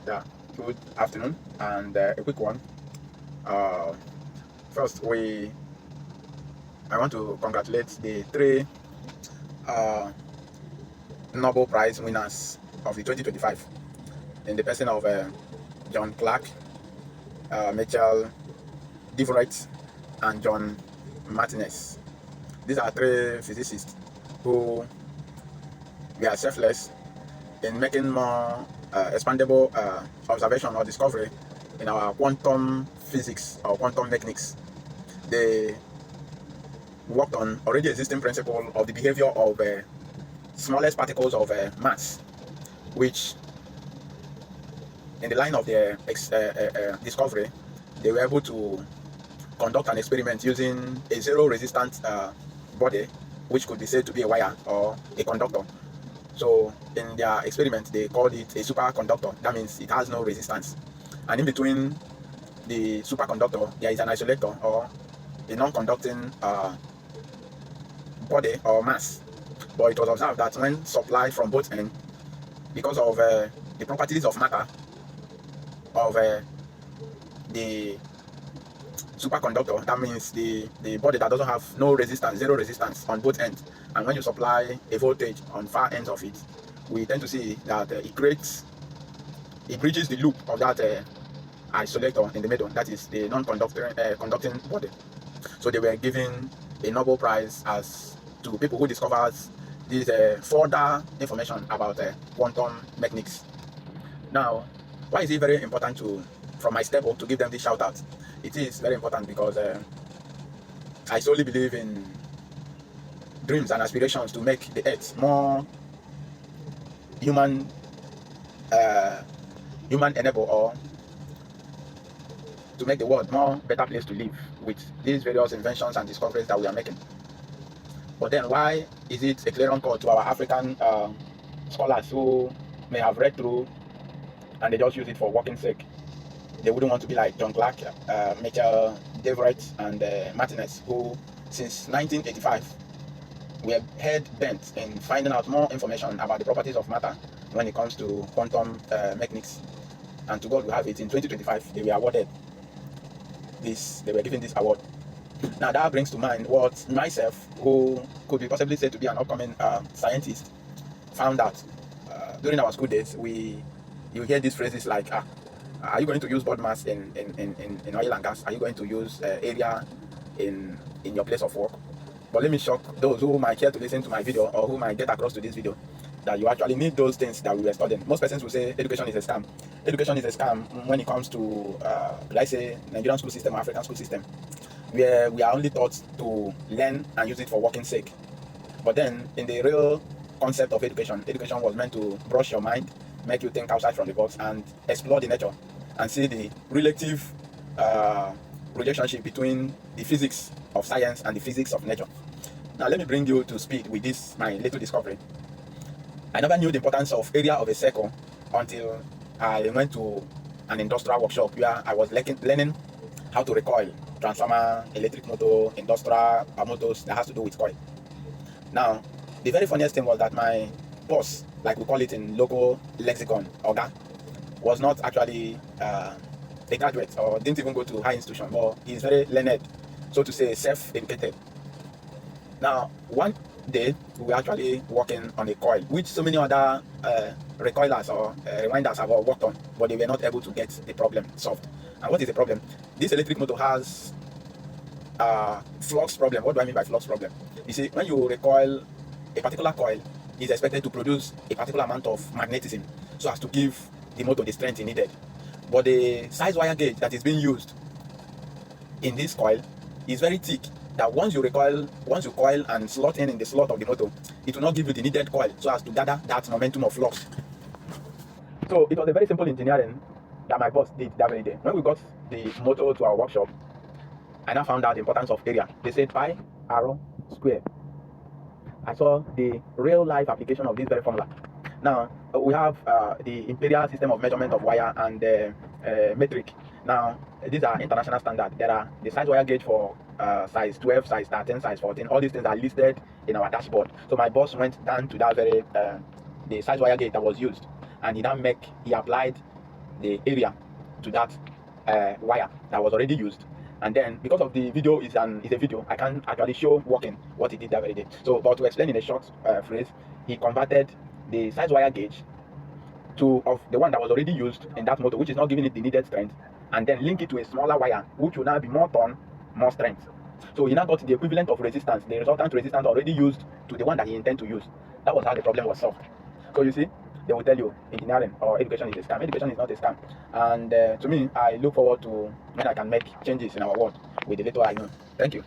Yeah, good afternoon, and a quick one. Uh, First, I want to congratulate the three uh, Nobel Prize winners of the 2025 in the person of John Clark, Mitchell Deverett, and John Martinez. These are three physicists who were selfless in making more expandable observation or discovery in our quantum physics or quantum mechanics. They worked on already existing principle of the behavior of smallest particles of mass, which in the line of their discovery, they were able to conduct an experiment using a zero resistant body, which could be said to be a wire or a conductor. So in their experiment, they called it a superconductor. That means it has no resistance. And in between the superconductor, there is an isolator or a non-conducting body or mass. But it was observed that when supplied from both ends, because of the properties of matter of the superconductor, that means the body that doesn't have no resistance, zero resistance on both ends, and when you supply a voltage on far ends of it, we tend to see that it bridges the loop of that isolator in the middle, that is the non-conducting conducting body. So they were given a Nobel Prize as to people who discovers this further information about quantum mechanics. Now, why is it very important from my step up, to give them this shout out? It is very important because I solely believe in dreams and aspirations to make the earth more human, uh, human enabled, or to make the world more better place to live with these various inventions and discoveries that we are making. But then, why is it a clear call to our African scholars who may have read through and they just use it for working sake? They wouldn't want to be like John Clark, Mitchell Deverett, and Martinez, who since 1985 were head bent in finding out more information about the properties of matter when it comes to quantum mechanics. And to God we have it, in 2025 they were awarded this, they were given this award. Now that brings to mind what myself, who could be possibly said to be an upcoming scientist, found out during our school days. You hear these phrases like, are you going to use body mass in oil and gas? Are you going to use area in your place of work? But let me shock those who might care to listen to my video, or who might get across to this video, that you actually need those things that we were studying. Most persons will say education is a scam. Education is a scam when it comes to, let's say, Nigerian school system, African school system, where we are only taught to learn and use it for working sake. But then, in the real concept of education, education was meant to brush your mind, make you think outside from the box, and explore the nature and see the relative relationship between the physics of science and the physics of nature. Now, let me bring you to speed with this, my little discovery. I never knew the importance of area of a circle until I went to an industrial workshop where I was learning how to recoil transformer, electric motor, industrial motors that has to do with coil. Now, the very funniest thing was that my boss, like we call it in local lexicon, Oga, was not actually a graduate or didn't even go to high institution, but he's very learned, so to say, self-educated. Now, one day we were actually working on a coil, which so many other recoilers or rewinders have all worked on, but they were not able to get the problem solved. And what is the problem? This electric motor has flux problem. What do I mean by flux problem? You see, when you recoil a particular coil, is expected to produce a particular amount of magnetism so as to give the motor the strength it needed. But the size wire gauge that is being used in this coil is very thick, that once you coil and slot in the slot of the motor, it will not give you the needed coil so as to gather that momentum of flux. So it was a very simple engineering that my boss did that very day. When we got the motor to our workshop, I now found out the importance of area. They said pi, arrow, square. I saw the real life application of this very formula. Now we have the imperial system of measurement of wire and metric. Now these are international standard. There are the size wire gauge for size 12, size 13, size 14. All these things are listed in our dashboard. So my boss went down to that very the size wire gauge that was used, and he applied the area to that wire that was already used. And then because of the video is a video, I can't actually show working what he did that very day. So, but to explain in a short phrase, he converted the size wire gauge of the one that was already used in that motor, which is not giving it the needed strength, and then link it to a smaller wire, which will now be more torn, more strength. So he now got the equivalent of resistance, the resultant resistance already used to the one that he intended to use. That was how the problem was solved. So you see, they will tell you engineering or education is a scam. Education is not a scam. And to me, I look forward to when I can make changes in our world with the little I know. Thank you.